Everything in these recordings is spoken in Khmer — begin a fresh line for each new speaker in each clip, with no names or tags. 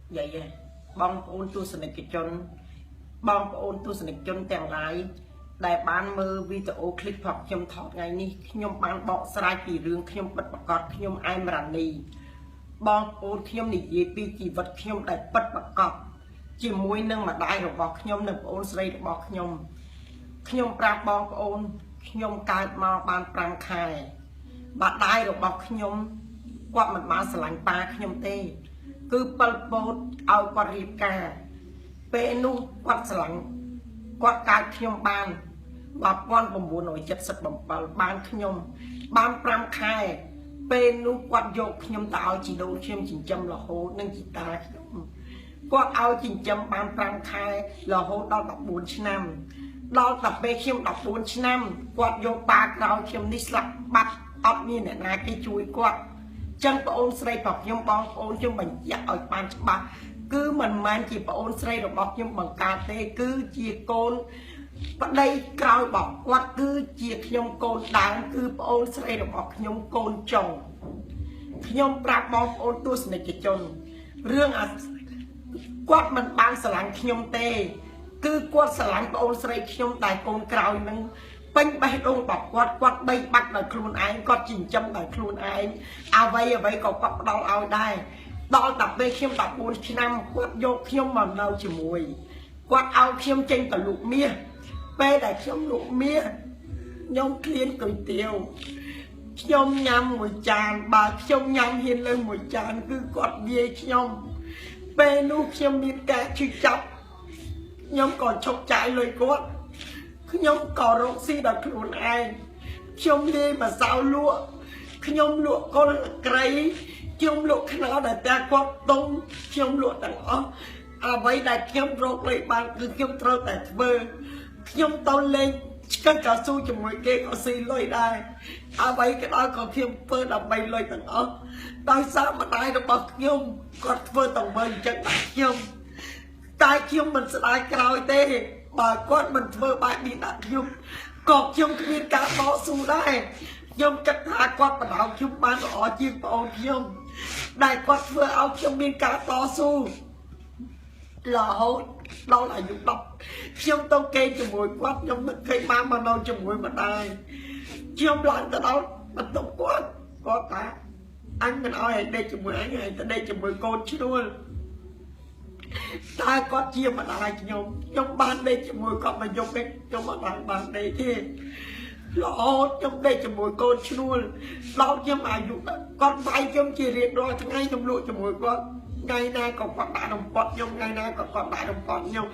vậy bong ôn tu sân cái chôn bong ôn tu sân chôn tèng lái đại ban mơ video clip học nhom thọt ngày ní nhom ban bọ sai kỳ rương nhom bật bật cọt nhom ai mà ràn đi bong ôn nhom nỉ dễ pi chỉ vật nhom đại bật bật cọt chỉ muối nâng mà đại rồi bọ nhom nâng ôn sai rồi bọ nhom pra bong ôn nhom cài màu ban pram khai bạn đại rồi bọ nhom quạt mặt má sờ lạnh pa nhom tê cứ bật bột ao quạt riệp cà pe nu quạt sờ lạnh quạt cài nhom ban bà con bầm buồn nổi chất sật bầm bờ ban nhom ban pram khai pe nu quạt dọc nhom tạo chỉ đâu xem chỉnh châm là hố nâng chỉ ta quạt ao chỉnh châm ban pram khai là hố đau đập 4 năm đau tập pe khiêm đập 4 năm quạt dọc ba cao khiêm đi sập bắt ấp như này là cái chuối quạt chân bà ôn srei bọc nhom bong ôn nhom bằng dạ ở ban ba cứ mình mang chỉ bà ôn srei rồi bọc nhom bằng cà tê cứ chia côn bắt đây cao bọc quạt cứ chia nhom côn đáng cứ bà ôn srei rồi bọc nhom côn chồng nhom prap bong ôn tu sne cái chôn riêng à quạt mình ban sờ lạnh nhom tê cứ quạt sờ lạnh bà ôn srei nhom đại côn cao nâng bánh bay đông bọc quạt bay bắt là khuôn anh quạt chỉnh châm là khuôn anh à vậy có quạt đau ao đây đau tập về khiêm tập 4 năm quạt vô khiêm mà đâu chỉ mùi quạt ao khiêm trên cả lục mía về đại khiêm lục mía nhông liên cười tiêu nhông nhâm mùi tràn bà nhông nhâm hiên lên mùi tràn cứ quạt về nhông về nu khiêm miên cả chữ chọc nhông còn chọc chạy lời quạt nhom cỏ rộng si đặt luôn ai nhom đi mà sao lụa nhom lụa con cây nhom lụa cái nó để ta quát tung nhom lụa tặng ó à vậy là nhom rộng lại bàn cứ nhom trâu tại bờ nhom to lên các cả su cho mọi kia có xì lôi đây à vậy cái đó còn nhom phơ làm bay lôi tặng ó tại sao mà đại nó bật nhom còn phơ tầng bờ chân đặt nhom tại nhom mình sẽ đại cào tê bà con mình vơ bài đi đặt nhung còn nhung cái viên cá to su đây nhung chắc thà con mà đào nhung bán ở chim bầu nhung đại con vừa áo nhung viên cá to su là hốt đó là nhung đọc nhung tao kê cho mùi quát nhung nó cây mang mà đâu cho mùi mà đài nhung lại tới đó mà tao quát có cả anh mình nói đây cho mùi anh này tới đây cho mùi con chứ luôn ta có chia mà đại nhung trong ban đây cho mùi con mà dùng cái trong mà ban đây thế lọ trong đây cho mùi con luôn đâu chứ mà dùng con bay trong chỉ riêng rồi thằng ngay trong lụa cho mùi con ngày nay còn quạt đại đồng quạt nhung ngày nay còn quạt đại đồng quạt nhung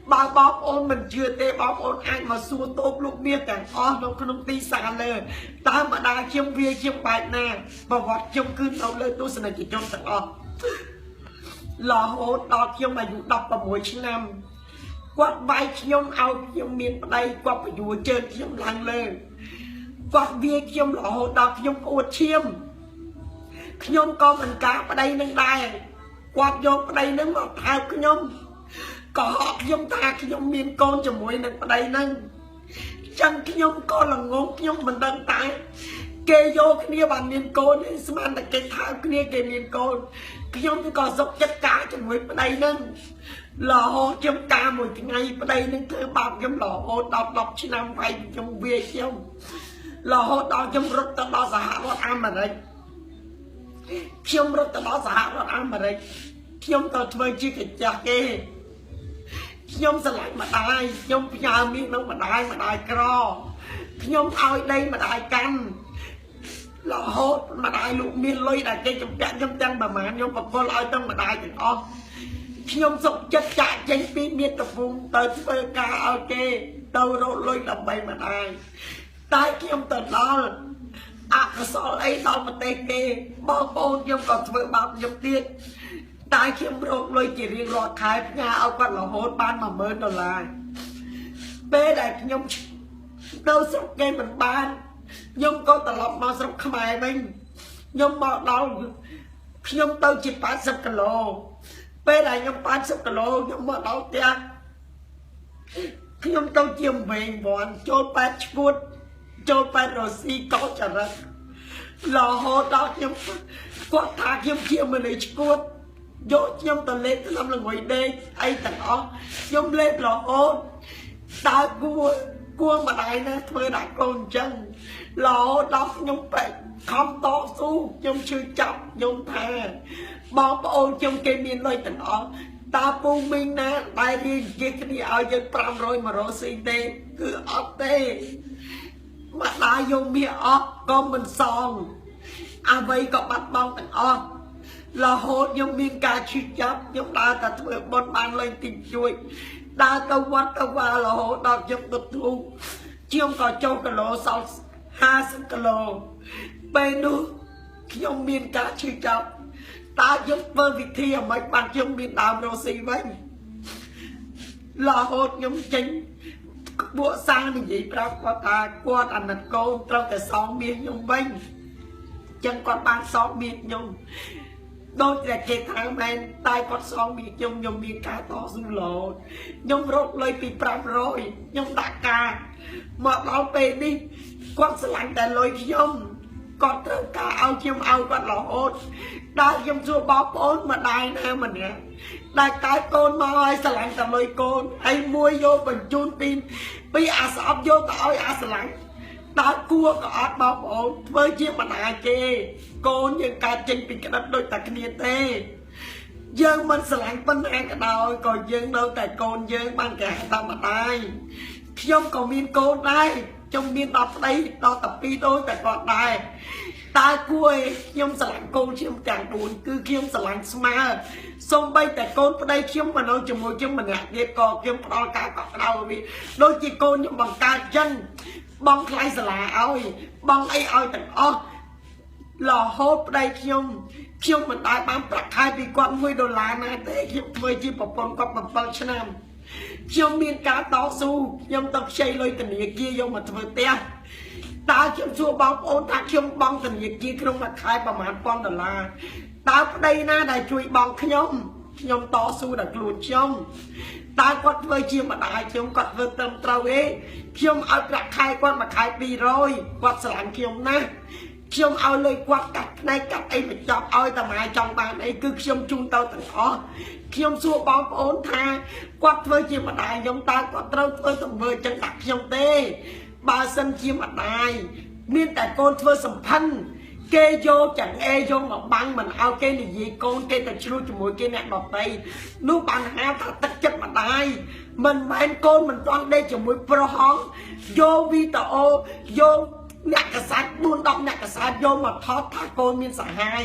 bà bóp ôn mình chưa tê bóp ôn anh mà xua tốt lúc biết càng ó nó không tí xa lời ta mà đa chiêm vía chiêm bài nè và hoạt chiêm cư đâu lời tôi sẽ này chỉ trong thằng ó lò hốt đó khi mà dùng đọc vào mỗi năm quạt vai nhông ao nhông miền đây quạt phải dùng trên nhông làng lên quạt vía nhông lò hốt đó nhông ô chiêm nhông con mình cá ở đây nâng đài quạt vô ở đây nâng mà thao cái nhông có họ nhông ta cái nhông miền con cho mỗi nâng ở đây nâng chân cái nhông con là ngôn cái nhông mình đăng tay kê vô cái nia bàn miền con ấy xem anh là cái thao cái nia kê miền con nhom có dốc chất cá cho người ở đây nâng lò hô chấm cá một cái ngày ở đây nâng thứ ba chấm lò hô đọc chứ năm vay trong bia không lò hô đọc chấm rút tới đó giả nó ăn mà đấy chấm rút tới đó giả nó ăn mà đấy chấm tao chơi chứ cái chả kê chấm sẽ lại mà đai chấm nhà miếng đâu mà đai cro chấm ao đây mà đai canh lò hốt mà đại lục miên lôi đại cây trong chăn bà mà nhung bọc con lôi trong mà đại thì o nhung sụp chất chạy tranh pí miên tập vùng tới phơi ca ok đâu đâu lôi đầm bay mà đại tại khi ông tận đó à sao ấy đâu mà tê kê bao ôn nhung còn phơi bao nhung tiên tại khi ông rộn lôi chỉ riêng lọt khai nhà ông còn lò hốt ban mà mới đâu lại bê đại nhung đâu sụp cây mình ban nhung có tờ lọc mà sọc khmai mình nhung bỏ đau nhung tao chỉ 80 kg bây giờ nhung 80 kg nhung bỏ đau tia nhung tao chiêm về bọn trôi 8 phút trôi 8 rồi xí có chả ra lò hô đó nhung quát thả nhung chiêm mà lấy phút យកខ្ញុំទៅលេបតាមល្ងុយដេកអីទាំងអស់ខ្ញុំលេបរហូតតើគួរម្ដាយណាធ្វើដាក់កូនអញ្ចឹងរហូតដល់ខ្ញុំបែកខំតស៊ូខ្ញុំជឿចាប់ខ្ញុំថាបងប្អូនខ្ញុំគេមានលុយទាំងអស់តើពូមីងណាដែលរៀននិយាយគ្នាឲ្យយើង500 100ស៊ីទេគឺអត់ទេម្ដាយយកមាសអស់ក៏មិនសងអ្វីក៏បាត់បង់ទាំងអស់រហូតខ្ញុំមានការឈឺចាប់ខ្ញុំដើរតែធ្វើបុណ្យបានលេងទីជួយដើរទៅវត្តទៅវារហូតដល់ខ្ញុំទៅទូខ្ញុំក៏ចុះគីឡូសល់50គីឡូពេលនោះខ្ញុំមានការឈឺចាប់តើខ្ញុំធ្វើវិធីអ្វីបានខ្ញុំមានដើមរស់ស៊ីវិញរហូតខ្ញុំចេញពួកសាងនិយាយប្រាប់គាត់ថាគាត់អាណិតកូនត្រូវតែសងមាសខ្ញុំវិញចឹងគាត់បានសងមាសខ្ញុំដូចតែគេថាមែនតែគាត់សងមាសខ្ញុំមានការតស៊ូរហូតខ្ញុំរកលុយពី500ខ្ញុំដាក់ការមកដល់ពេលនេះគាត់ស្រឡាញ់តែលុយខ្ញុំគាត់ត្រូវការឲ្យខ្ញុំឲ្យគាត់រហូតដល់ខ្ញុំសួរបងប្អូនម្ដាយណាម្នាក់ដែលកើតកូនមកឲ្យស្រឡាញ់តែលុយកូនហើយមួយយកបញ្ជូនពីអាស្អប់យកទៅឲ្យអាស្រឡាញ់ដល់គួរក៏អត់បងប្អូនធ្វើជាម្ដាយគេកូនយើងកើតចេញពីក្តិតដូចតែគ្នាទេយើងមិនស្រឡាញ់ប៉ុណ្ណាក៏ដោយក៏យើងនៅតែកូនយើងបានគេហៅថាម្ដាយខ្ញុំក៏មានកូនដែរខ្ញុំមានដល់ប្តីដល់តែ2ដូចតែគាត់ដែរតើគួរឲ្យខ្ញុំស្រឡាញ់កូនខ្ញុំទាំង4គឺខ្ញុំស្រឡាញ់ស្មើសូម្បីតែកូនប្តីខ្ញុំមកនៅជាមួយខ្ញុំម្នាក់ទៀតក៏ខ្ញុំផ្ដល់ការកក់ក្ដៅវាដូចជាកូនខ្ញុំបង្កើតចឹងបងថ្លៃសាលាឲ្យបងអីឲ្យទាំងអស់រហូតប្តីខ្ញុំមិនដែលបានប្រាក់ខែពីគាត់$1ណាទេខ្ញុំធ្វើជាប្រពន្ធគាត់7ឆ្នាំខ្ញុំមានការតស៊ូខ្ញុំទៅខ្ចីលុយធនាគារយកមកធ្វើផ្ទះតើខ្ញុំសួរបងប្អូនថាខ្ញុំបង់ធនាគារក្នុងមួយខែប្រហែល$1000តើប្តីណាដែលជួយបងខ្ញុំតស៊ូដល់ខ្លួនខ្ញុំតើគាត់ធ្វើជាម្ដាយខ្ញុំគាត់ធ្វើត្រឹមត្រូវទេខ្ញុំឲ្យប្រាក់ខែគាត់មួយខែ200គាត់ស្រឡាញ់ខ្ញុំណាស់ខ្ញុំឲ្យលុយគាត់កាត់ផ្នែកកាត់អីបញ្ចប់ឲ្យតាម៉ែចង់បានអីគឺខ្ញុំជូនទៅទាំងអស់ខ្ញុំសួរបងប្អូនថាគាត់ធ្វើជាម្ដាយខ្ញុំតើគាត់ត្រូវធ្វើទង្វើចឹងដាក់ខ្ញុំទេបើសិនជាម្ដាយមានតែកូនធ្វើសម្ផិនគេយកចង្អេយកមកបាំងមិនឲ្យគេនិយាយកូនគេទៅជ្រួតជាមួយគេអ្នកដទៃនោះបានហៅថាទឹកចិត្តម្ដាយមិនមែនកូនមិនទាន់ដេកជាមួយប្រុសហងយកវីដេអូយកអ្នកកសែត4-10អ្នកកសែតយកមកថតថាកូនមានសហាយ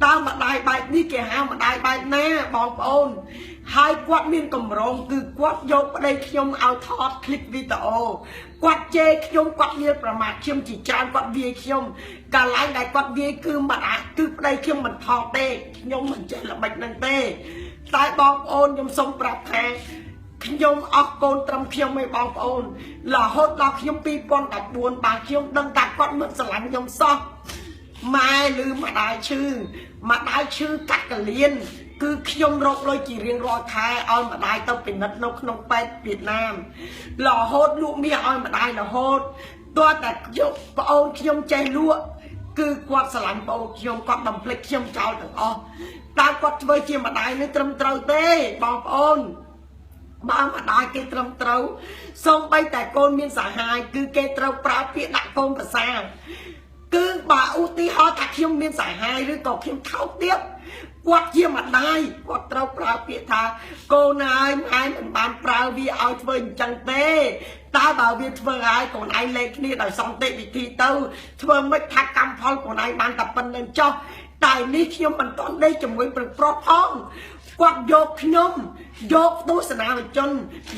តើម្ដាយបែបនេះគេហៅម្ដាយបែបណាបងប្អូនហើយគាត់មានកម្រងគឺគាត់យកប្តីខ្ញុំឲ្យថតคลิปវីដេអូគាត់ជេរខ្ញុំគាត់និយាយប្រមាថខ្ញុំជាច្រើនគាត់វាយខ្ញុំកាលឡើងដែលគាត់វាយគឺមិនអាចគឺប្តីខ្ញុំមិនថតទេខ្ញុំមិនចេះល្បិចនឹងទេតែបងប្អូនខ្ញុំសូមប្រាប់ថាខ្ញុំអស់កូនត្រឹមខ្ញុំឯងបងប្អូនរហូតដល់ខ្ញុំ2014បាទខ្ញុំដឹងថាគាត់មិនស្រឡាញ់ខ្ញុំសោះម៉ែឬម្ដាយឈឺកាត់កលៀនគឺខ្ញុំរកលុយជារៀងរាល់ខែឲ្យម្ដាយទៅពិនិត្យនៅក្នុងពេទ្យវៀតណាមរហូតលក់មាសឲ្យម្ដាយរហូតតើតែយកប្អូនខ្ញុំចេះលក់គឺគាត់ស្រឡាញ់ប្អូនខ្ញុំគាត់បំភ្លេចខ្ញុំចោលទាំងអស់តើគាត់ធ្វើជាម្ដាយនេះត្រឹមត្រូវទេបងប្អូនបើម្ដាយគេត្រឹមត្រូវសូម្បីតែកូនមានសហាយគឺគេត្រូវប្រើពាក្យដាក់កូនប្រសាគឺបើឧទាហរណ៍ថាខ្ញុំមានសហាយឬក៏ខ្ញុំថោកទៀតគាត់ជាម្ដាយគាត់ត្រូវប្រើពាក្យថាកូនហើយម៉ែមិនបានប្រើវាឲ្យធ្វើអញ្ចឹងទេតើបើវាធ្វើហើយកូនឯងលេខគ្នាដោយសន្តិវិធីទៅធ្វើមិនថាកម្មផលកូនឯងបានតែប៉ុណ្្នឹងចុះតែនេះខ្ញុំមិនទាន់ដេកជាមួយប្រុសផងគាត់យកខ្ញុំយកទស្សនាជន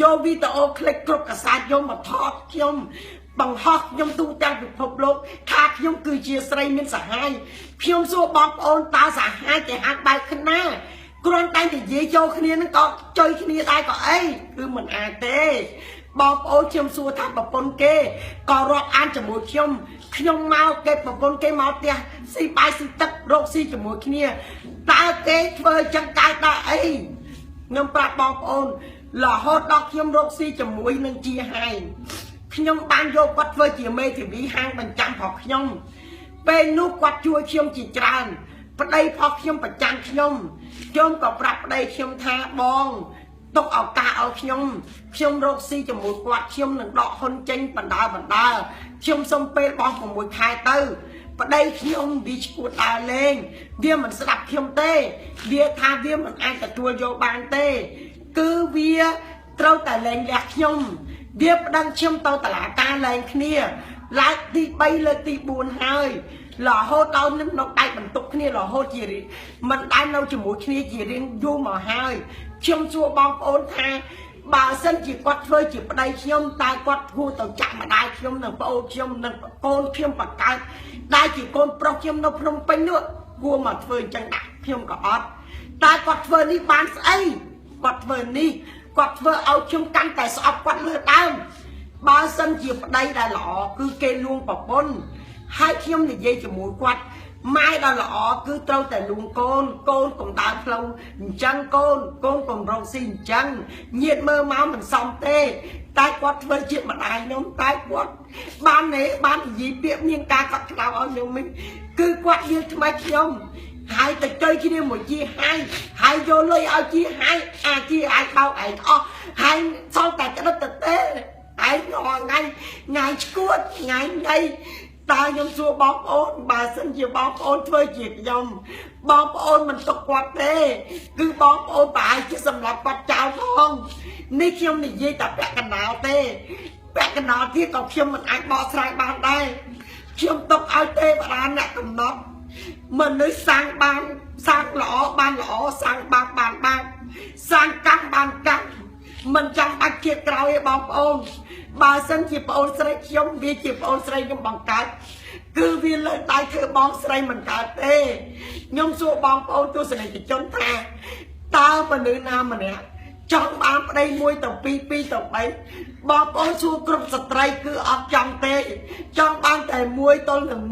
យកវីដេអូคลิปគ្រប់កាសែតយកមកថតខ្ញុំបង្ហោះខ្ញុំទូទាំងពិភពលោកថាខ្ញុំគឺជាស្រីមានសហាយខ្ញុំសួរបងប្អូនតើសហាយគេហាក់បែកខ្នាគ្រាន់តែនិយាយចូលគ្នានឹងក៏ចុយគ្នាដែរក៏អីគឺមិនអាចទេបងប្អូនខ្ញុំសួរថាប្រពន្ធគេក៏រាប់អានជាមួយខ្ញុំមកគេប្រពន្ធគេមកផ្ទះស៊ីបាយស៊ីទឹករកស៊ីជាមួយគ្នាតើគេធ្វើចឹងកើតដល់អីខ្ញុំប្រាប់បងប្អូនរហូតដល់ខ្ញុំរកស៊ីជាមួយនឹងជាហាយខ្ញុំបានយកគាត់ធ្វើជាមេធាវីហាងបញ្ចាំប្រុសខ្ញុំពេលនោះគាត់ជួយខ្ញុំជាច្រើន ប្តីផុសខ្ញុំប្រចាំខ្ញុំក៏ប្រាប់ប្តីខ្ញុំថាបងទុកឱកាសឲ្យខ្ញុំរកស៊ីជាមួយគាត់ខ្ញុំនឹងដកហ៊ុនចេញបណ្ដើខ្ញុំសុំពេលបង6ខែទៅប្តីខ្ញុំវាឈួតដើរលេងវាមិនស្ដាប់ខ្ញុំទេវាថាវាមិនអាចទទួលយកបានទេគឺវាត្រូវតែលែងលះខ្ញុំវាប្តឹងខ្ញុំទៅតុលាការលែងគ្នាឡើងទី3លើកទី4ហើយរហូតដល់នឹងនៅដៃបន្ទុកគ្នារហូតជាមិនដែលនៅជាមួយគ្នាជារៀងយូរមកហើយខ្ញុំសួរបងប្អូនថាបើសិនជាគាត់ធ្វើជាប្តីខ្ញុំតែគាត់គួរទៅចាក់ម្ដាយខ្ញុំនិងប្អូនខ្ញុំនិងកូនខ្ញុំបកើតដែលជាកូនប្រុសខ្ញុំនៅភ្នំពេញនោះគួរមកធ្វើអញ្ចឹងដាក់ខ្ញុំក៏អត់តែគាត់ធ្វើនេះបានស្អីគាត់ធ្វើនេះគាត់ធ្វើឲ្យខ្ញុំកាន់តែស្អប់គាត់លើដើមបើសិនជាប្តីដែលល្អគឺគេលួងប្រពន្ធហើយខ្ញុំនិយាយជាមួយគាត់ម៉ែដែលល្អគឺត្រូវតែលួងកូនកុំដើរផ្លូវអញ្ចឹងកូនកុំរកស៊ីអញ្ចឹងញាតមើលមកមិនសមទេតែគាត់ធ្វើជាម្ដាយខ្ញុំតែគាត់បាននិយាយពាក្យមានការកត់ក្តៅឲ្យខ្ញុំវិញគឺគាត់និយាយថ្មីខ្ញុំហើយទៅចុយគ្នាមួយជាហើយយកលុយឲ្យជាអាជាអាចបោកឯងអស់ហើយសល់តែក្តិតទៅទេឯងថ្ងៃឈួតថ្ងៃតើខ្ញុំសួរបងប្អូនបើសិនជាបងប្អូនធ្វើជាខ្ញុំបងប្អូនមិនទុកគាត់ទេគឺបងប្អូនប្រហែលជាសម្រាប់គាត់ចោលផងនេះខ្ញុំនិយាយតែពាក់កណ្ដាលទេពាក់កណ្ដាលទៀតក៏ខ្ញុំមិនអាចបកស្រាយបានដែរខ្ញុំទុកឲ្យទេវតាអ្នកកំណត់មនុស្សសាងល្អបានល្អសាងបាបបានបាបសាងកម្មបានកម្មមិនចាំបាច់ជាក្រោយទេបងប្អូនបើសិនជាប្អូនស្រីខ្ញុំវាជាប្អូនស្រីខ្ញុំបង្កើតគឺវាលើកដៃធ្វើបងស្រីមិនកើតទេខ្ញុំសួរបងប្អូនទស្សនិកជនថាតើមនុស្សណាម្នាក់ចង់បានប្តី1ទៅ2 2ទៅ3បងប្អូនសួរគ្រប់ស្ត្រីគឺអត់ចង់ទេចង់បានតែ1ទល់នឹង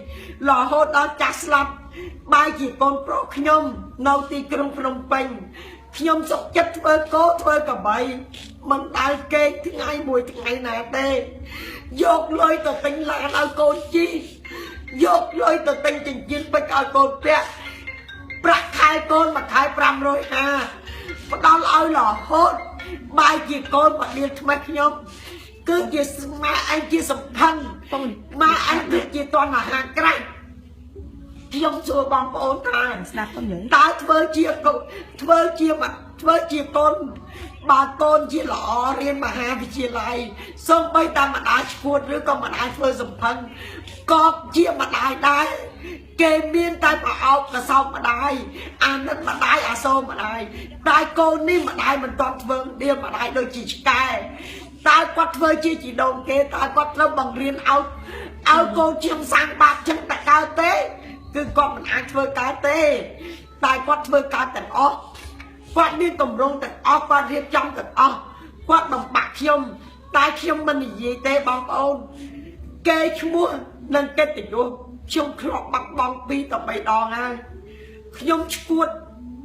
1រហូតដល់ចាស់ស្លាប់បាយជាកូនប្រុសខ្ញុំនៅទីក្រុងភ្នំពេញខ្ញុំសុខចិត្តធ្វើគោធ្វើកបីមិនដែលគេថ្ងៃមួយថ្ងៃណាទេយកលុយទៅទិញឡានឲ្យកូនជិះយកលុយទៅទិញចិញ្ចៀនពេជ្រឲ្យកូនពាក់ប្រាក់ខែកូនមួយខែ550ផ្ដល់ឲ្យរហូតបាយជាកូនបដិលថ្មីខ្ញុំគឺជាម៉ែឯងជាសំខាន់ម៉ែឯងគឺជាតណ្ហាក្រាស់ខ្ញុំសួរបងប្អូនថាស្ដាប់ខ្ញុំនិយាយតើធ្វើជាកូនបើកូនជាល្អរៀនមហាវិទ្យាល័យសូម្បីតែម្ដាយឈួតឬក៏ម្ដាយធ្វើសំផឹងក៏ជាម្ដាយដែរគេមានតែប្រអប់កសោបម្ដាយអានិតម្ដាយអាសូរម្ដាយតែកូននេះម្ដាយមិនទាន់ធ្វើដៀលម្ដាយដូចជាឆ្កែតើគាត់ធ្វើជាជីដូនគេតើគាត់ត្រូវបង្រៀនឲ្យកូនជាសាងបាបចឹងតែកើតទេគឺគាត់មិនអាចធ្វើកើតទេតែគាត់ធ្វើកើតទាំងអស់គាត់មានទម្រង់ទាំងអស់គាត់រៀបចំទាំងអស់គាត់បំបាក់ខ្ញុំតែខ្ញុំមិននិយាយទេបងប្អូនគេឈ្មោះនិងកិត្តិយសខ្ញុំធ្លាប់បាត់បង់2ទៅ3ដងហើយខ្ញុំឈួត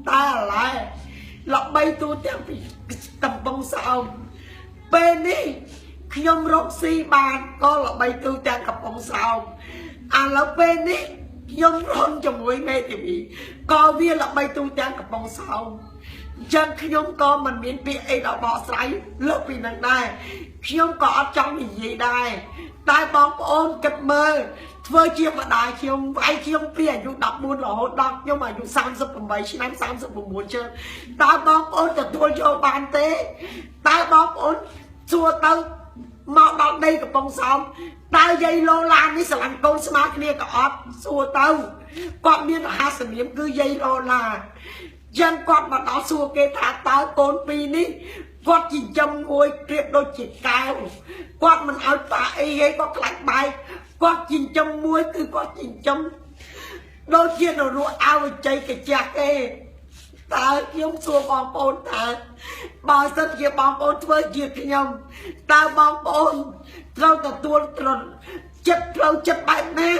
តែឥឡូវល្បីទូទាំងពីកំពង់សោមពេលនេះខ្ញុំរកស៊ីបានក៏ល្បីទូទាំងកំពង់សោមឥឡូវពេលនេះខ្ញុំរំជាមួយមេធាវីក៏វាល្បីទូទាំងកំពង់សោមចឹងខ្ញុំក៏មិនមានពាក្យអីដល់បកស្រាយលើពីនឹងដែរខ្ញុំក៏អត់ចង់និយាយដែរតែបងប្អូនគិតមើលធ្វើជាម្ដាយខ្ញុំវាយខ្ញុំពីអាយុ14រហូតដល់ខ្ញុំអាយុ38ឆ្នាំ39ឆ្នាំតើបងប្អូនទទួលយកបានទេតើបងប្អូនសួរទៅមកដល់ដីកំពង់សោមតើយាយឡូឡានេះស្រឡាញ់កូនស្មើគ្នាក៏អត់សួរទៅគាត់មានរហស្សនាមគឺយាយឡូឡាចឹងគាត់មកដល់សួរគេថាតើកូនពីរនេះគាត់ចិញ្ចឹមមួយប្រៀបដូចជាកែវគាត់មិនឲ្យប៉ាអីទេគាត់ខ្លាចបែកគាត់ចិញ្ចឹមមួយគឺគាត់ចិញ្ចឹមដូចជានរោអវជ័យកញ្ចក់ទេតើខ្ញុំសួរបងប្អូនថាបើសិនជាបងប្អូនធ្វើជាខ្ញុំតើបងប្អូនត្រូវទទួលត្រង់ចិត្តផ្លូវចិត្តបែបណា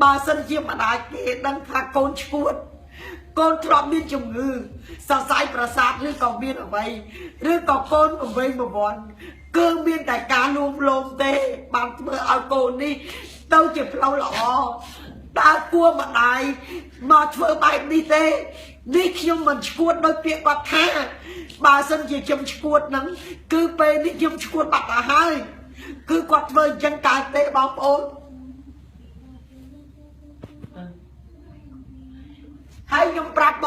បើសិនជាម្ដាយគេដឹងថាកូនឈួតកូនធ្លាប់មានជំងឺសរសៃប្រសាទឬក៏មានអ្វីឬក៏កូនបង្វេងបង្វាន់គឺមានតែការលួងលោមទេបានធ្វើឲ្យកូននេះទៅជាផ្លូវល្អ ta cua mà đài mà thưa bài đi tê đi khi mình cuốn đôi việc bạc tha bà sân chỉ chấm cuốn nắng cứ về đi chấm cuốn bạc là hai cứ quạt vơi chân cài tê bóng ôn hay nhung prap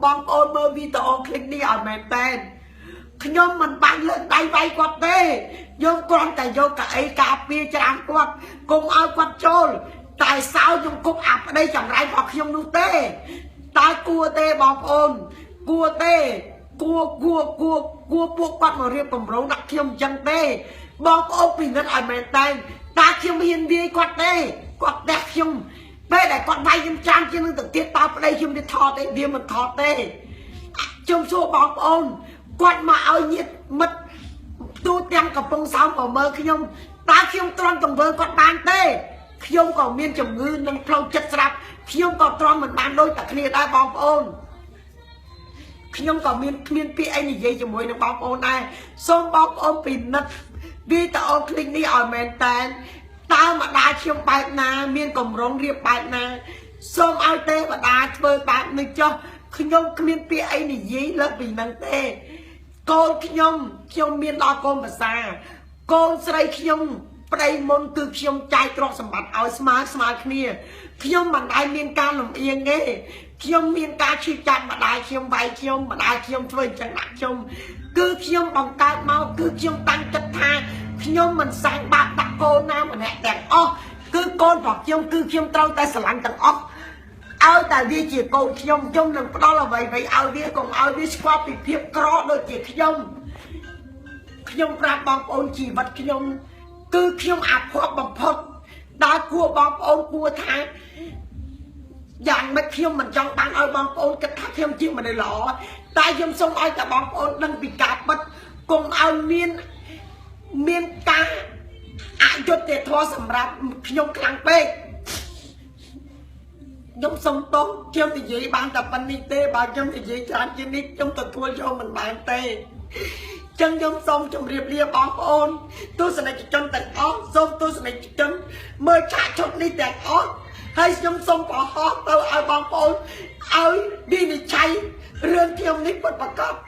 bong ôn mơ video clip đi ở mẹ tên nhung mình bán lên tay vay quạt tê nhung con tại vô cả ấy cà phê tràn quạt cùng ao quạt trôi tại sao nhung cục ạp ở đây chẳng ai bọc nhung luôn tê ta cua tê bong ôn cua tê cua buộc quạt mà riêng cùng rấu đặc nhung chân tê bong ôn vì nó ở mẹ tên ta nhung hiền đi quạt tê quạt đẹp nhung bây để con vay em trang chứ tự tiết tao ở đây chung đi thò tê điên mình thò tê chung số bóng ôn quạt mà ơi nhiệt mất tu tiên cặp bông sao mà mơ khi nhung ta khi ông tròn tổng vơ quạt bàn tê khi ông còn miên chồng ngư nâng trâu chất sạp khi ông còn tròn mình bàn đôi tạc kia đã bóng ôn khi ông còn miên pi anh gì cho mùi nó bóng ôn này xong bóng ôn vì nất vì ta ôn click đi ở mẹn tên tao mà đá chiếm bài na miên cầm rong riêng bài na xong ao tê mà đá chơi bài này cho khi nhung miên pi ấy này dí lớp vì năng tê con khi nhung miên lo con mà xa con sợi khi nhung đây môn từ khi nhung trai trọ sầm bát ao smart kia khi nhung mà đai miên ca làm yên nghe khi nhung miên ca chi chặt mà đai khi nhung bài khi nhung mà đai khi nhung chơi chẳng nặng chung cứ khi nhung bằng cái mau cứ khi nhung tăng chất tha nhưng mình sang bạc đặt cô nam mình hẹn đèn ó cứ con hoặc chung cứ khiêm trâu ta sẽ lăn tầng ốc ao ta đi chỉ cô khiêm chung đừng đó là vậy ao đi còn ao đi qua bị phiếp có đôi chỉ khiêm ra bóng ôn chỉ vật khiêm cứ khiêm áp hoặc bằng phật đã cua bóng ôn cua thang dạng mấy khiêm mình trong bán ơi bóng ôn cái thác khiêm chịu mà để lọ ta khiêm xong ai cả bóng ôn đang bị cạp mất cùng ao miên ca cho tệ thoa sầm rạp nhung khăn bê nhung sông tốt trong thì gì bạn tập anh đi tê bà trong thì gì chán trên đi trong tập thua cho mình bạn tê chân nhung sông trong riệp lia bóng ôn tôi sẽ này chân tận ớt sông tôi sẽ này chân mơ trả chốt đi tận ớt hay nhung sông bỏ hót tôi ở bóng ôn ơi đi đi cháy rương thiêu nít bật bật cấp